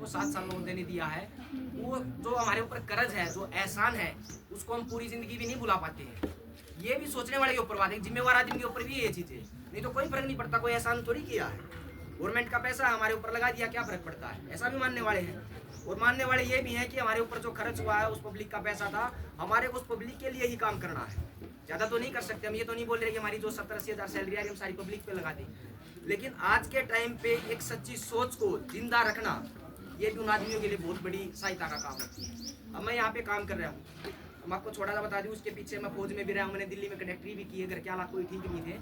वो 7 साल नौदय ने दिया है, वो जो हमारे ऊपर कर्ज है, जो एहसान है, उसको हम पूरी जिंदगी भी नहीं भुला पाते हैं। ये भी सोचने वाले के ऊपर बात है, जिम्मेवार आदमी के ऊपर भी ये चीज़ है, नहीं तो कोई फर्क नहीं पड़ता, कोई एहसान थोड़ी किया है, गवर्नमेंट का पैसा हमारे ऊपर लगा दिया, क्या फर्क पड़ता है, ऐसा भी मानने वाले हैं। और मानने वाले ये भी हैं कि हमारे ऊपर जो खर्च हुआ है उस पब्लिक का पैसा था, हमारे को उस पब्लिक के लिए ही काम करना है, ज़्यादा तो नहीं कर सकते हम। ये तो नहीं बोल रहे कि हमारी जो 70-80 हज़ार सैलरी है हम सारी पब्लिक पे लगा दें, लेकिन आज के टाइम पे एक सच्ची सोच को जिंदा रखना, ये भी उन आदमियों के लिए बहुत बड़ी सहायता का काम होती है। अब मैं यहाँ पे काम कर रहा हूँ, हम आपको छोटा सा बता दूँ, उसके पीछे मैं फौज में भी रहा हूँ, मैंने दिल्ली में कंडक्टरी भी की है, घर के हालात कोई ठीक नहीं थे,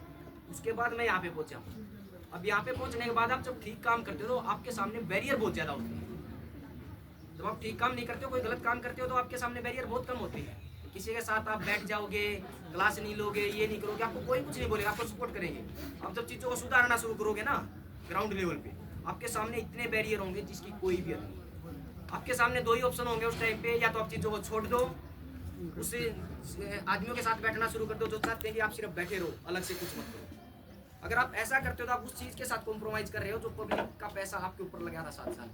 उसके बाद मैं यहाँ पे पहुँचा हूँ। अब यहाँ पे पहुँचने के बाद आप जब ठीक काम करते हो तो आपके सामने बैरियर बहुत ज़्यादा होते हैं। जब आप ठीक काम नहीं करते हो, कोई गलत काम करते हो, तो आपके सामने बैरियर बहुत कम होती है। किसी के साथ आप बैठ जाओगे, क्लास नहीं लोगे, ये नहीं करोगे, आपको कोई कुछ नहीं बोलेगा, आपको सपोर्ट करेंगे। आप जब चीज़ों को सुधारना शुरू करोगे ना ग्राउंड लेवल पे, आपके सामने इतने बैरियर होंगे जिसकी कोई भी हद नहीं। आपके सामने दो ही ऑप्शन होंगे उस टाइम पे, या तो आप चीज़ों को छोड़ दो, उससे आदमियों के साथ बैठना शुरू कर दो जो चाहते हैं कि आप सिर्फ बैठे रहो, अलग से कुछ मत करो। अगर आप ऐसा करते हो तो आप उस चीज़ के साथ कॉम्प्रोमाइज़ कर रहे हो जो पब्लिक का पैसा आपके ऊपर लगा था 7 साल,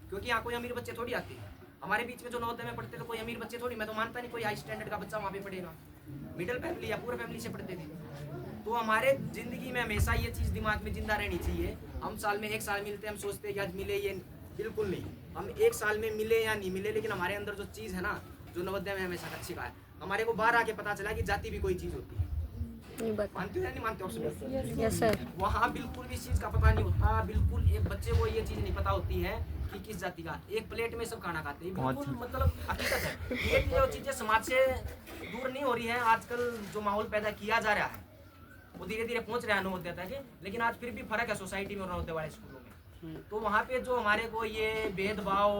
क्योंकि यहाँ कोई अमीर बच्चे थोड़ी आते हैं। हमारे बीच में जो नवोदय में पढ़ते थे कोई अमीर बच्चे थोड़ी, मैं तो मानता नहीं कोई हाई स्टैंडर्ड का बच्चा वहाँ पे पढ़ेगा, मिडिल फैमिली या पूरे फैमिली से पढ़ते थे। तो हमारे ज़िंदगी में हमेशा ये चीज़ दिमाग में जिंदा रहनी चाहिए। हम साल में 1 साल मिलते हैं, हम सोचते हैं कि आज मिले, ये बिल्कुल नहीं। हम 1 साल में मिले या नहीं मिले, लेकिन हमारे अंदर जो चीज़ है ना, जो नवोदय में हमेशा अच्छी का है, हमारे को बाहर आके पता चला कि जाति भी कोई चीज़ होती है। मानते हो या नहीं मानते हो? Yes sir. वहाँ बिल्कुल भी इस चीज़ का पता नहीं होता, बिल्कुल एक बच्चे को ये चीज़ नहीं पता होती है कि किस जाति का। एक प्लेट में सब खाना खाते हैं, बिल्कुल मतलब हकीकत है। ये जो चीज़ें समाज से दूर नहीं हो रही हैं, आजकल जो माहौल पैदा किया जा रहा है वो धीरे धीरे पहुँच रहा है नवोदय तक, लेकिन आज फिर भी फर्क है सोसाइटी में और नवोदय वाले स्कूलों में। तो वहाँ पे जो हमारे को ये भेदभाव,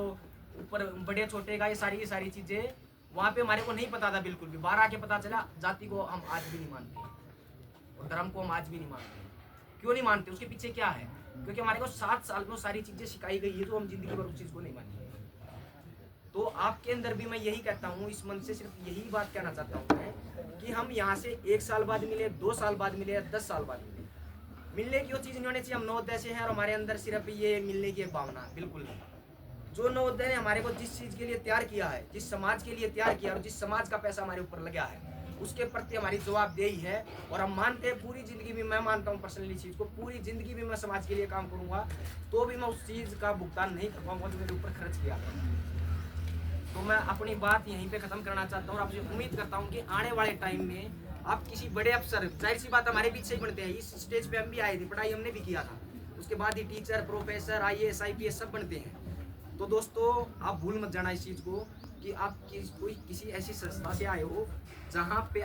ऊपर बड़े छोटे का, ये सारी चीज़ें वहाँ पे हमारे को नहीं पता था बिल्कुल भी। बाहर आके पता चला, जाति को हम आज भी नहीं मानते और धर्म को हम आज भी नहीं मानते। क्यों नहीं मानते, उसके पीछे क्या है? क्योंकि हमारे को 7 साल में सारी चीज़ें सिखाई गई है, तो हम जिंदगी भर उस चीज़ को नहीं मानेंगे। तो आपके अंदर भी मैं यही कहता हूँ, इस मन से सिर्फ यही बात कहना चाहता हूँ मैं कि हम यहाँ से 1 साल बाद मिले, 2 साल बाद मिले या 10 साल बाद मिले, मिलने की वो चीज़ नहीं होनी चाहिए हम नवोदय से हैं और हमारे अंदर सिर्फ ये मिलने की भावना, बिल्कुल नहीं। जो नवोदय ने हमारे को जिस चीज़ के लिए तैयार किया है, जिस समाज के लिए तैयार किया और जिस समाज का पैसा हमारे ऊपर लगा है, उसके प्रति हमारी जवाबदेही है। और हम मानते हैं पूरी ज़िंदगी में, मैं मानता हूँ पर्सनली चीज़ को, पूरी ज़िंदगी में मैं समाज के लिए काम करूँगा तो भी मैं उस चीज़ का भुगतान नहीं कर पाऊँगा जो मेरे ऊपर खर्च किया था। तो मैं अपनी बात यहीं पे ख़त्म करना चाहता हूँ और आपसे उम्मीद करता हूँ कि आने वाले टाइम में आप किसी बड़े अफसर, जाहिर सी बात हमारे बीच से ही बनते हैं, इस स्टेज पे हम भी आए थे, पढ़ाई हमने भी किया था, उसके बाद ही टीचर, प्रोफेसर, IAS IPS सब बनते हैं। तो दोस्तों आप भूल मत जाना इस चीज़ को कि आप कोई किसी ऐसी संस्था से आए हो जहाँ पे